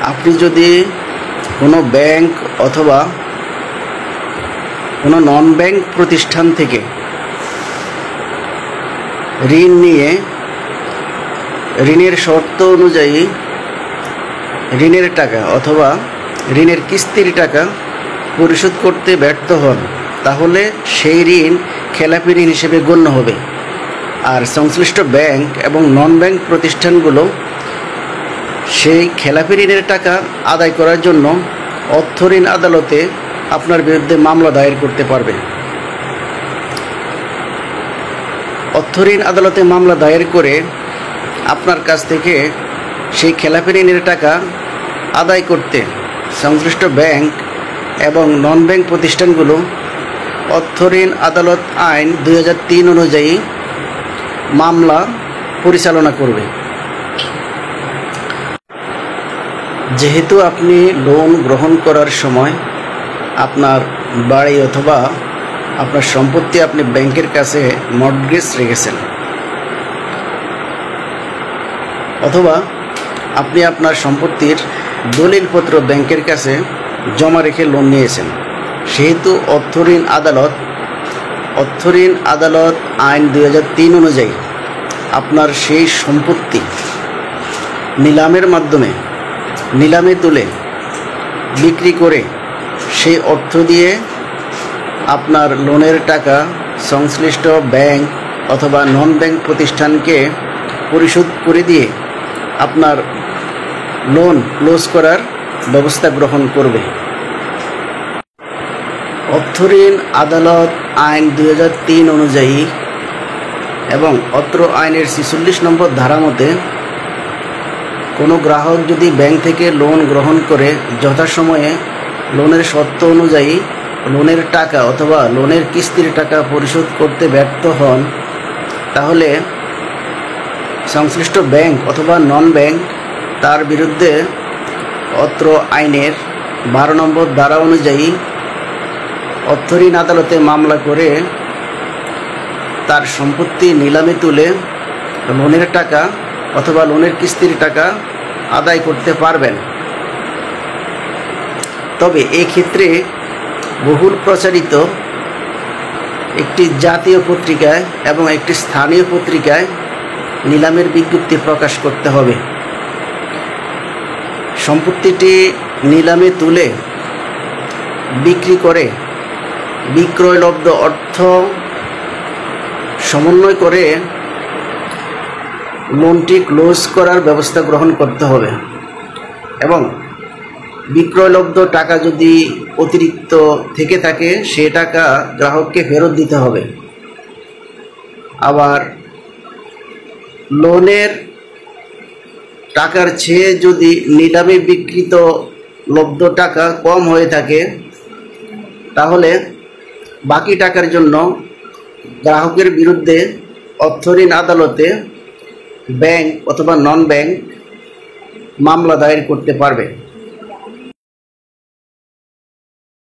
আপনি যদি কোনো ব্যাংক অথবা কোনো নন ব্যাংক প্রতিষ্ঠান থেকে ঋণ নিয়ে ঋণের শর্ত অনুযায়ী ঋণের টাকা অথবা ঋণের কিস্তির টাকা পরিশোধ করতে ব্যর্থ হন, তাহলে সেই ঋণ খেলাপি ঋণ হিসেবে গণ্য হবে। আর সংশ্লিষ্ট ব্যাংক এবং নন ব্যাংক প্রতিষ্ঠানগুলো সেই খেলাপি ঋণের টাকা আদায় করার জন্য অর্থ ঋণ আদালতে আপনার বিরুদ্ধে মামলা দায়ের করতে পারবে। অর্থ ঋণ আদালতে মামলা দায়ের করে আপনার কাছ থেকে সেই খেলাপি ঋণের টাকা আদায় করতে সংশ্লিষ্ট ব্যাংক এবং নন ব্যাংক প্রতিষ্ঠানগুলো অর্থ ঋণ আদালত আইন 2003 অনুযায়ী মামলা পরিচালনা করবে। যেহেতু আপনি লোন গ্রহণ করার সময় আপনার বাড়ি অথবা আপনার সম্পত্তি আপনি ব্যাংকের কাছে মর্টগেজ রেখেছেন, অথবা আপনি আপনার সম্পত্তির দলিলপত্র ব্যাংকের কাছে জমা রেখে লোন নিয়েছেন, সেহেতু অর্থ ঋণ আদালত আইন 2003 অনুযায়ী আপনার সেই সম্পত্তি নিলামের মাধ্যমে নিলামে তুলে বিক্রি করে সেই অর্থ দিয়ে আপনার লোনের টাকা সংশ্লিষ্ট ব্যাংক অথবা নন ব্যাংক প্রতিষ্ঠানকে পরিশোধ করে দিয়ে আপনার লোন ক্লোজ করার ব্যবস্থা গ্রহণ করবে। অর্থ ঋণ আদালত আইন 2003 অনুযায়ী এবং অত্র আইনের 46 নম্বর ধারা মতে কোনো গ্রাহক যদি ব্যাংক থেকে লোন গ্রহণ করে যথাসময়ে লোনের শর্ত অনুযায়ী লোনের টাকা অথবা লোনের কিস্তির টাকা পরিশোধ করতে ব্যর্থ হন, তাহলে সংশ্লিষ্ট ব্যাংক অথবা নন ব্যাংক তার বিরুদ্ধে অত্র আইনের 12 নম্বর ধারা অনুযায়ী অর্থ ঋণ আদালতে মামলা করে তার সম্পত্তি নিলামে তুলে লোনের টাকা অথবা লোনের কিস্তির টাকা আদায় করতে পারবেন। তবে এই ক্ষেত্রে বহুল প্রচারিত একটি জাতীয় পত্রিকায় এবং একটি স্থানীয় পত্রিকায় নিলামের বিজ্ঞপ্তি প্রকাশ করতে হবে। সম্পত্তিটি নিলামে তুলে বিক্রি করে বিক্রয়লব্ধ অর্থ সমন্বয় করে লোনটি ক্লোজ করার ব্যবস্থা গ্রহণ করতে হবে এবং বিক্রয়লব্ধ টাকা যদি অতিরিক্ত থেকে থাকে সে টাকা গ্রাহককে ফেরত দিতে হবে। আবার লোনের টাকার চেয়ে যদি নিলামে বিক্রিত লব্ধ টাকা কম হয়ে থাকে, তাহলে বাকি টাকার জন্য গ্রাহকের বিরুদ্ধে অর্থ ঋণ আদালতে ব্যাংক অথবা নন ব্যাংক মামলা দায়ের করতে পারবে।